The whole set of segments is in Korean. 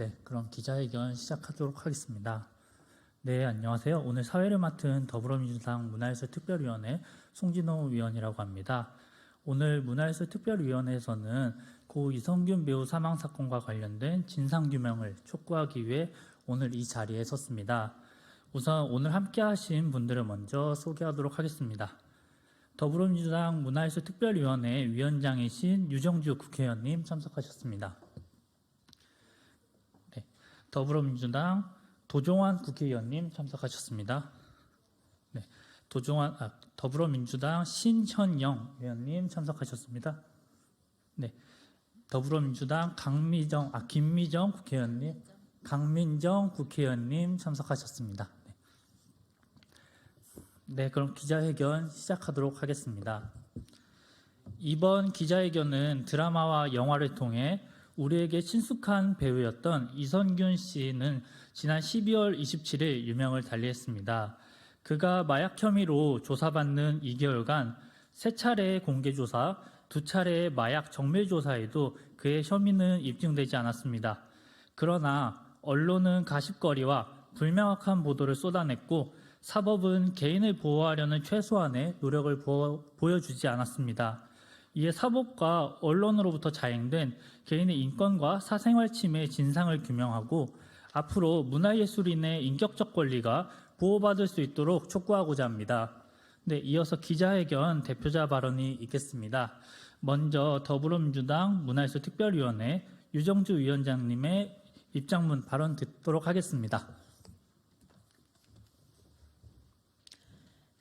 네, 그럼 기자회견 시작하도록 하겠습니다. 네, 안녕하세요. 오늘 사회를 맡은 더불어민주당 문화예술 특별위원회 송진호 위원이라고 합니다. 오늘 문화예술 특별위원회에서는 고 이성균 배우 사망 사건과 관련된 진상규명을 촉구하기 위해 오늘 이 자리에 섰습니다. 우선 오늘 함께 하신 분들을 먼저 소개하도록 하겠습니다. 더불어민주당 문화예술 특별위원회 위원장이신 유정주 국회의원님 참석하셨습니다. 네, 더불어민주당 도종환 국회의원님 참석하셨습니다. 네, 더불어민주당 신현영 의원님 참석하셨습니다. 네, 더불어민주당 김미정 국회의원님, 강민정 국회의원님 참석하셨습니다. 네, 그럼 기자회견 시작하도록 하겠습니다. 이번 기자회견은 드라마와 영화를 통해 우리에게 친숙한 배우였던 이성균 씨는 지난 12월 27일 유명을 달리했습니다. 그가 마약 혐의로 조사받는 2개월간 3차례의 공개조사, 2차례의 마약 정밀조사에도 그의 혐의는 입증되지 않았습니다. 그러나 언론은 가십거리와 불명확한 보도를 쏟아냈고 사법은 개인을 보호하려는 최소한의 노력을 보여주지 않았습니다. 이에 사법과 언론으로부터 자행된 개인의 인권과 사생활 침해의 진상을 규명하고 앞으로 문화예술인의 인격적 권리가 보호받을 수 있도록 촉구하고자 합니다. 네, 이어서 기자회견 대표자 발언이 있겠습니다. 먼저 더불어민주당 문화예술 특별위원회 유정주 위원장님의 입장문 발언 듣도록 하겠습니다.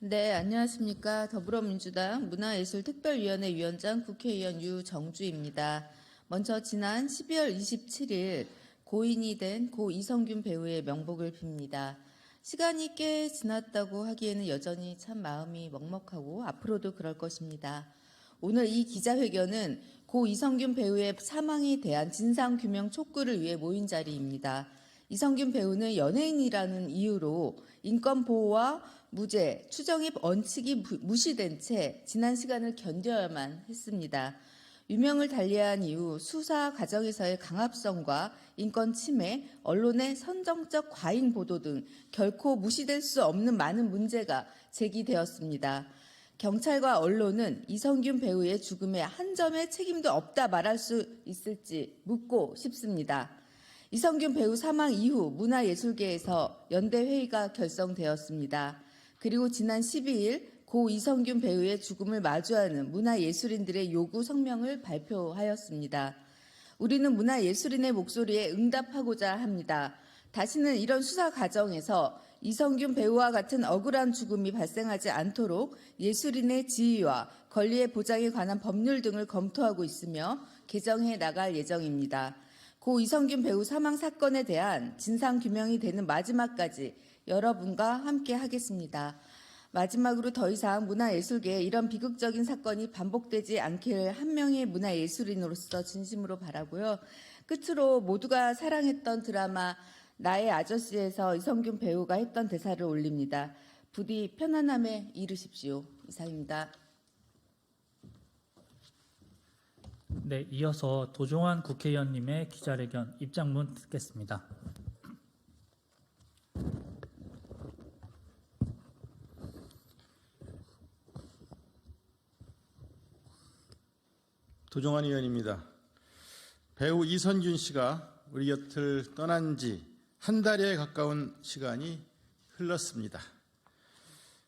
네, 안녕하십니까. 더불어민주당 문화예술특별위원회 위원장 국회의원 유정주입니다. 먼저 지난 12월 27일 고인이 된 고 이성균 배우의 명복을 빕니다. 시간이 꽤 지났다고 하기에는 여전히 참 마음이 먹먹하고 앞으로도 그럴 것입니다. 오늘 이 기자회견은 고 이성균 배우의 사망에 대한 진상규명 촉구를 위해 모인 자리입니다. 이성균 배우는 연예인이라는 이유로 인권보호와 무죄, 추정의 원칙이 무시된 채 지난 시간을 견뎌야만 했습니다. 유명을 달리한 이후 수사 과정에서의 강압성과 인권 침해, 언론의 선정적 과잉 보도 등 결코 무시될 수 없는 많은 문제가 제기되었습니다. 경찰과 언론은 이성균 배우의 죽음에 한 점의 책임도 없다 말할 수 있을지 묻고 싶습니다. 이성균 배우 사망 이후 문화예술계에서 연대회의가 결성되었습니다. 그리고 지난 12일 고 이성균 배우의 죽음을 마주하는 문화예술인들의 요구 성명을 발표하였습니다. 우리는 문화예술인의 목소리에 응답하고자 합니다. 다시는 이런 수사 과정에서 이성균 배우와 같은 억울한 죽음이 발생하지 않도록 예술인의 지위와 권리의 보장에 관한 법률 등을 검토하고 있으며 개정해 나갈 예정입니다. 고 이성균 배우 사망 사건에 대한 진상규명이 되는 마지막까지 여러분과 함께 하겠습니다. 마지막으로 더 이상 문화예술계에 이런 비극적인 사건이 반복되지 않기를 한 명의 문화예술인으로서 진심으로 바라고요. 끝으로 모두가 사랑했던 드라마 나의 아저씨에서 이성균 배우가 했던 대사를 올립니다. 부디 편안함에 이르십시오. 이상입니다. 네, 이어서 도종환 국회의원님의 기자회견 입장문 듣겠습니다. 도종환 의원입니다. 배우 이성균 씨가 우리 곁을 떠난 지 한 달에 가까운 시간이 흘렀습니다.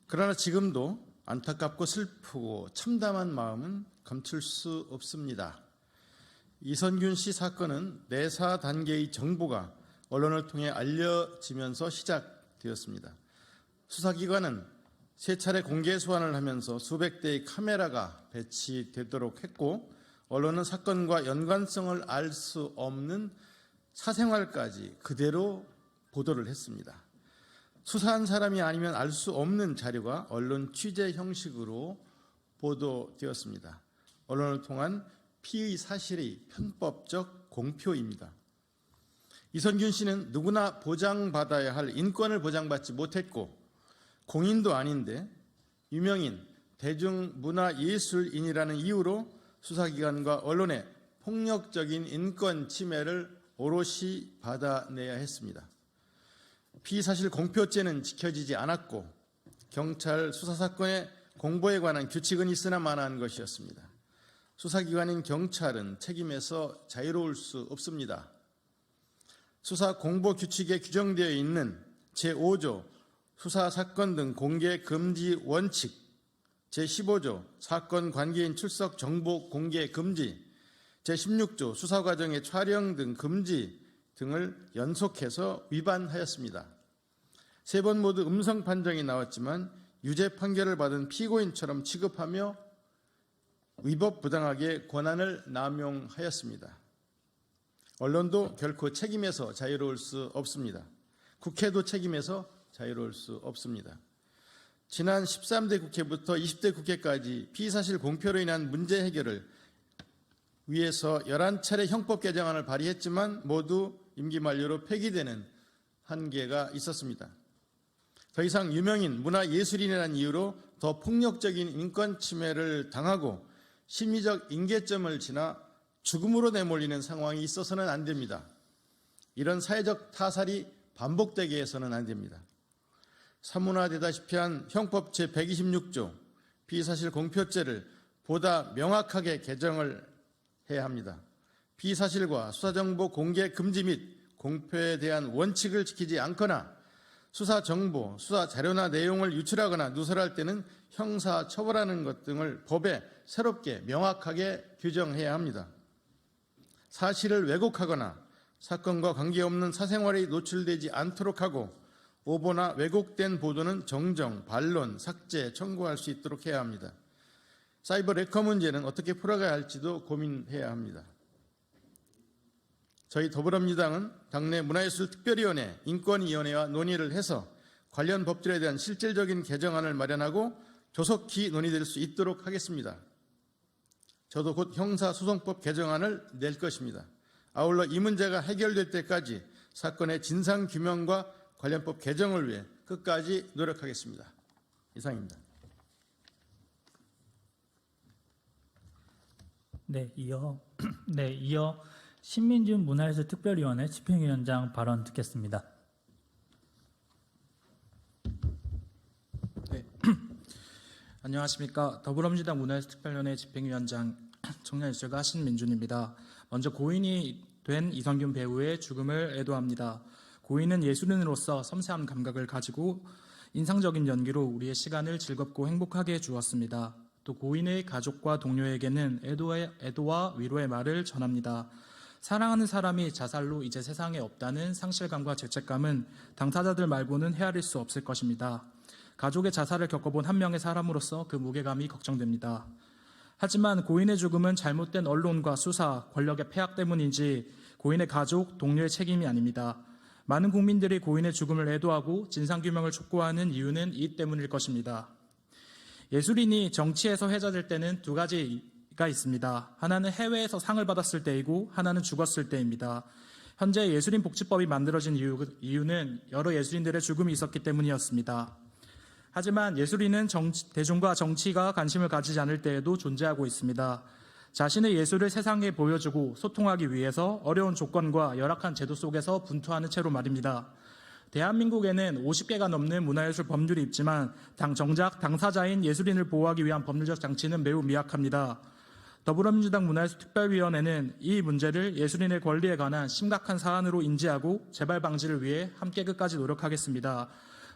그러나 지금도 안타깝고 슬프고 참담한 마음은 감출 수 없습니다. 이성균 씨 사건은 내사 단계의 정보가 언론을 통해 알려지면서 시작되었습니다. 수사기관은 3차례 공개 소환을 하면서 수백 대의 카메라가 배치되도록 했고 언론은 사건과 연관성을 알 수 없는 사생활까지 그대로 보도를 했습니다. 수사한 사람이 아니면 알 수 없는 자료가 언론 취재 형식으로 보도되었습니다. 언론을 통한 피의 사실의 편법적 공표입니다. 이성균 씨는 누구나 보장받아야 할 인권을 보장받지 못했고 공인도 아닌데 유명인, 대중문화예술인이라는 이유로 수사기관과 언론의 폭력적인 인권 침해를 오롯이 받아내야 했습니다. 피의사실 공표죄는 지켜지지 않았고 경찰 수사사건의 공보에 관한 규칙은 있으나 마나한 것이었습니다. 수사기관인 경찰은 책임에서 자유로울 수 없습니다. 수사 공보 규칙에 규정되어 있는 제5조 수사사건 등 공개 금지 원칙, 제15조 사건 관계인 출석 정보 공개 금지, 제16조 수사 과정의 촬영 등 금지 등을 연속해서 위반하였습니다. 3번 모두 음성 판정이 나왔지만 유죄 판결을 받은 피고인처럼 취급하며 위법 부당하게 권한을 남용하였습니다. 언론도 결코 책임에서 자유로울 수 없습니다. 국회도 책임에서 자유로울 수 없습니다. 지난 13대 국회부터 20대 국회까지 피의사실 공표로 인한 문제 해결을 위해서 11차례 형법 개정안을 발의했지만 모두 임기 만료로 폐기되는 한계가 있었습니다. 더 이상 유명인 문화예술인이라는 이유로 더 폭력적인 인권 침해를 당하고 심리적 인계점을 지나 죽음으로 내몰리는 상황이 있어서는 안 됩니다. 이런 사회적 타살이 반복되게 해서는 안 됩니다. 사문화되다시피 한 형법 제126조 피의사실 공표죄를 보다 명확하게 개정을 해야 합니다. 피의사실과 수사정보 공개 금지 및 공표에 대한 원칙을 지키지 않거나 수사 정보, 수사 자료나 내용을 유출하거나 누설할 때는 형사 처벌하는 것 등을 법에 새롭게 명확하게 규정해야 합니다. 사실을 왜곡하거나 사건과 관계없는 사생활이 노출되지 않도록 하고 오보나 왜곡된 보도는 정정, 반론, 삭제, 청구할 수 있도록 해야 합니다. 사이버 레커 문제는 어떻게 풀어가야 할지도 고민해야 합니다. 저희 더불어민주당은 당내 문화예술특별위원회, 인권위원회와 논의를 해서 관련 법들에 대한 실질적인 개정안을 마련하고 조속히 논의될 수 있도록 하겠습니다. 저도 곧 형사소송법 개정안을 낼 것입니다. 아울러 이 문제가 해결될 때까지 사건의 진상규명과 관련법 개정을 위해 끝까지 노력하겠습니다. 이상입니다. 네, 이어 신민준 문화예술 특별위원회 집행위원장 발언 듣겠습니다. 네. 안녕하십니까. 더불어민주당 문화예술특별위원회 집행위원장 청년예술가 신민준입니다. 먼저 고인이 된 이성균 배우의 죽음을 애도합니다. 고인은 예술인으로서 섬세한 감각을 가지고 인상적인 연기로 우리의 시간을 즐겁고 행복하게 주었습니다. 또 고인의 가족과 동료에게는 애도와 위로의 말을 전합니다. 사랑하는 사람이 자살로 이제 세상에 없다는 상실감과 죄책감은 당사자들 말고는 헤아릴 수 없을 것입니다. 가족의 자살을 겪어본 한 명의 사람으로서 그 무게감이 걱정됩니다. 하지만 고인의 죽음은 잘못된 언론과 수사, 권력의 폐악 때문인지 고인의 가족, 동료의 책임이 아닙니다. 많은 국민들이 고인의 죽음을 애도하고 진상규명을 촉구하는 이유는 이 때문일 것입니다. 예술인이 정치에서 회자될 때는 두 가지가 있습니다. 하나는 해외에서 상을 받았을 때이고 하나는 죽었을 때입니다. 현재 예술인 복지법이 만들어진 이유는 여러 예술인들의 죽음이 있었기 때문이었습니다. 하지만 예술인은 대중과 정치가 관심을 가지지 않을 때에도 존재하고 있습니다. 자신의 예술을 세상에 보여주고 소통하기 위해서 어려운 조건과 열악한 제도 속에서 분투하는 채로 말입니다. 대한민국에는 50개가 넘는 문화예술 법률이 있지만 정작 당사자인 예술인을 보호하기 위한 법률적 장치는 매우 미약합니다. 더불어민주당 문화예술특별위원회는 이 문제를 예술인의 권리에 관한 심각한 사안으로 인지하고 재발 방지를 위해 함께 끝까지 노력하겠습니다.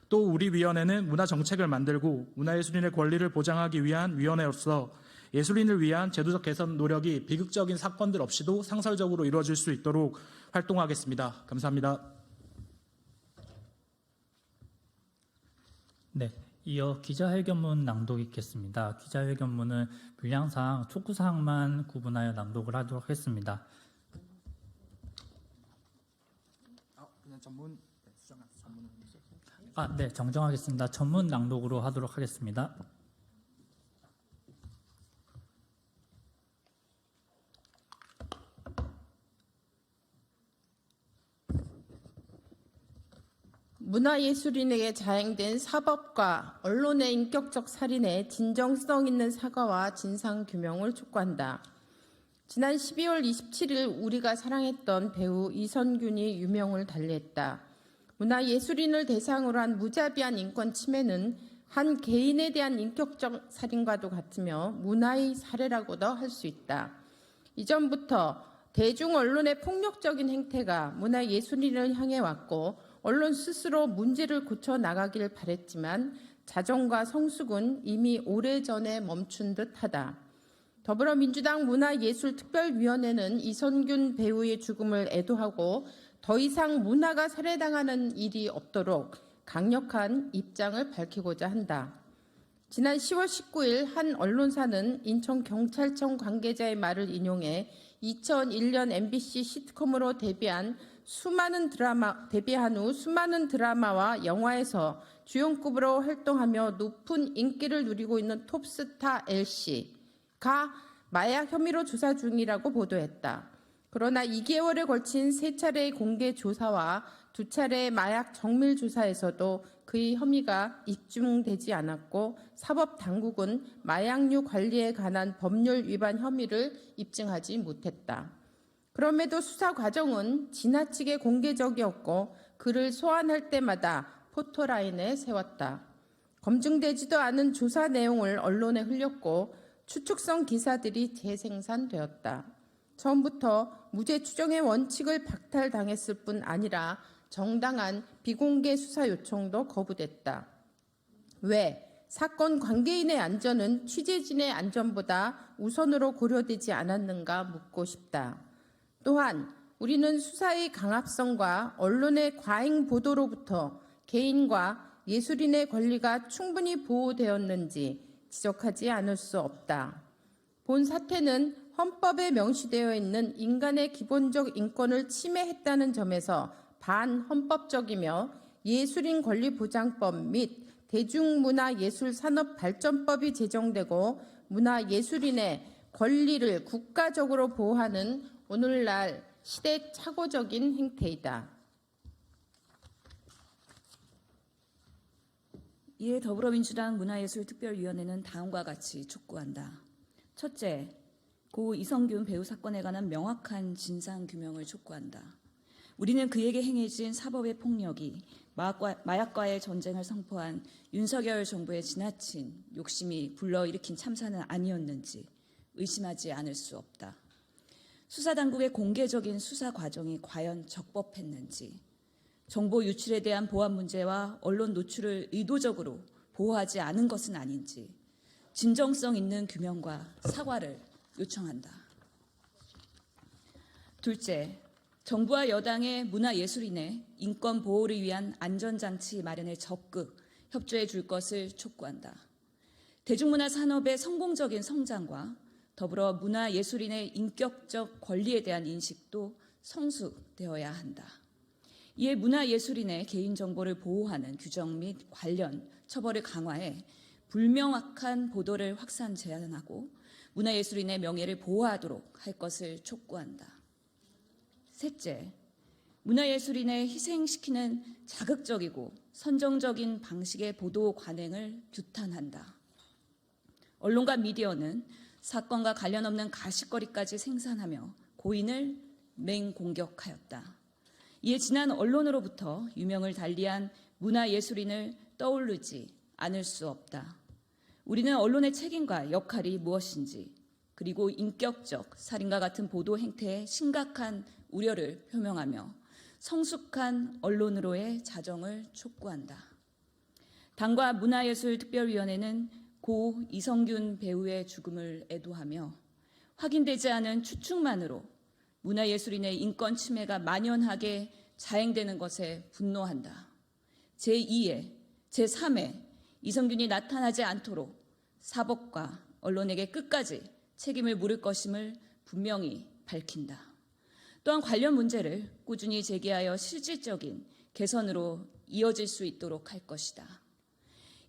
또 우리 위원회는 문화정책을 만들고 문화예술인의 권리를 보장하기 위한 위원회로서 예술인을 위한 제도적 개선 노력이 비극적인 사건들 없이도 상설적으로 이루어질 수 있도록 활동하겠습니다. 감사합니다. 네, 이어 기자회견문 낭독 있겠습니다. 기자회견문은 분량상 촉구사항만 구분하여 낭독을 하도록 하겠습니다. 그냥 전문 네, 정정하겠습니다. 전문 낭독으로 하도록 하겠습니다. 문화예술인에게 자행된 사법과 언론의 인격적 살인에 진정성 있는 사과와 진상규명을 촉구한다. 지난 12월 27일 우리가 사랑했던 배우 이선균이 유명을 달리했다. 문화예술인을 대상으로 한 무자비한 인권 침해는 한 개인에 대한 인격적 살인과도 같으며 문화의 살해라고도 할 수 있다. 이전부터 대중 언론의 폭력적인 행태가 문화예술인을 향해 왔고 언론 스스로 문제를 고쳐 나가길 바랬지만 자정과 성숙은 이미 오래전에 멈춘 듯하다. 더불어민주당 문화예술특별위원회는 이선균 배우의 죽음을 애도하고 더 이상 문화가 살해당하는 일이 없도록 강력한 입장을 밝히고자 한다. 지난 10월 19일 한 언론사는 인천경찰청 관계자의 말을 인용해 2001년 MBC 시트콤으로 데뷔한 후 수많은 드라마와 영화에서 주연급으로 활동하며 높은 인기를 누리고 있는 톱스타 L씨가 마약 혐의로 조사 중이라고 보도했다. 그러나 2개월에 걸친 3차례의 공개 조사와 2차례의 마약 정밀 조사에서도 그의 혐의가 입증되지 않았고 사법당국은 마약류 관리에 관한 법률 위반 혐의를 입증하지 못했다. 그럼에도 수사 과정은 지나치게 공개적이었고 그를 소환할 때마다 포토라인에 세웠다. 검증되지도 않은 조사 내용을 언론에 흘렸고 추측성 기사들이 재생산되었다. 처음부터 무죄 추정의 원칙을 박탈당했을 뿐 아니라 정당한 비공개 수사 요청도 거부됐다. 왜? 사건 관계인의 안전은 취재진의 안전보다 우선으로 고려되지 않았는가 묻고 싶다. 또한 우리는 수사의 강압성과 언론의 과잉 보도로부터 개인과 예술인의 권리가 충분히 보호되었는지 지적하지 않을 수 없다. 본 사태는 헌법에 명시되어 있는 인간의 기본적 인권을 침해했다는 점에서 반헌법적이며 예술인 권리보장법 및 대중문화예술산업발전법이 제정되고 문화예술인의 권리를 국가적으로 보호하는 오늘날 시대착오적인 행태이다. 이에 더불어민주당 문화예술특별위원회는 다음과 같이 촉구한다. 첫째, 고 이성균 배우 사건에 관한 명확한 진상규명을 촉구한다. 우리는 그에게 행해진 사법의 폭력이 마약과의 전쟁을 선포한 윤석열 정부의 지나친 욕심이 불러일으킨 참사는 아니었는지 의심하지 않을 수 없다. 수사당국의 공개적인 수사 과정이 과연 적법했는지, 정보 유출에 대한 보안 문제와 언론 노출을 의도적으로 보호하지 않은 것은 아닌지 진정성 있는 규명과 사과를 요청한다. 둘째, 정부와 여당의 문화예술인의 인권 보호를 위한 안전장치 마련에 적극 협조해 줄 것을 촉구한다. 대중문화 산업의 성공적인 성장과 더불어 문화예술인의 인격적 권리에 대한 인식도 성숙되어야 한다. 이에 문화예술인의 개인정보를 보호하는 규정 및 관련 처벌을 강화해 불명확한 보도를 확산 제한하고 문화예술인의 명예를 보호하도록 할 것을 촉구한다. 셋째, 문화예술인을 희생시키는 자극적이고 선정적인 방식의 보도 관행을 규탄한다. 언론과 미디어는 사건과 관련 없는 가십거리까지 생산하며 고인을 맹공격하였다. 이에 지난 언론으로부터 유명을 달리한 문화예술인을 떠오르지 않을 수 없다. 우리는 언론의 책임과 역할이 무엇인지, 그리고 인격적 살인과 같은 보도 행태에 심각한 우려를 표명하며 성숙한 언론으로의 자정을 촉구한다. 당과 문화예술특별위원회는 고 이성균 배우의 죽음을 애도하며 확인되지 않은 추측만으로 문화예술인의 인권 침해가 만연하게 자행되는 것에 분노한다. 제2회, 제3회 이성균이 나타나지 않도록 사법과 언론에게 끝까지 책임을 물을 것임을 분명히 밝힌다. 또한 관련 문제를 꾸준히 제기하여 실질적인 개선으로 이어질 수 있도록 할 것이다.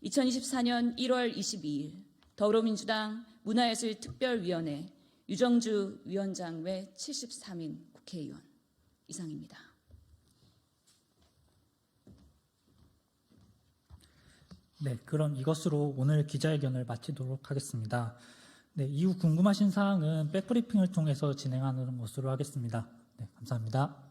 2024년 1월 22일 더불어민주당 문화예술특별위원회 유정주 위원장 외 73인 국회의원 이상입니다. 네, 그럼 이것으로 오늘 기자회견을 마치도록 하겠습니다. 네, 이후 궁금하신 사항은 백브리핑을 통해서 진행하는 것으로 하겠습니다. 네, 감사합니다.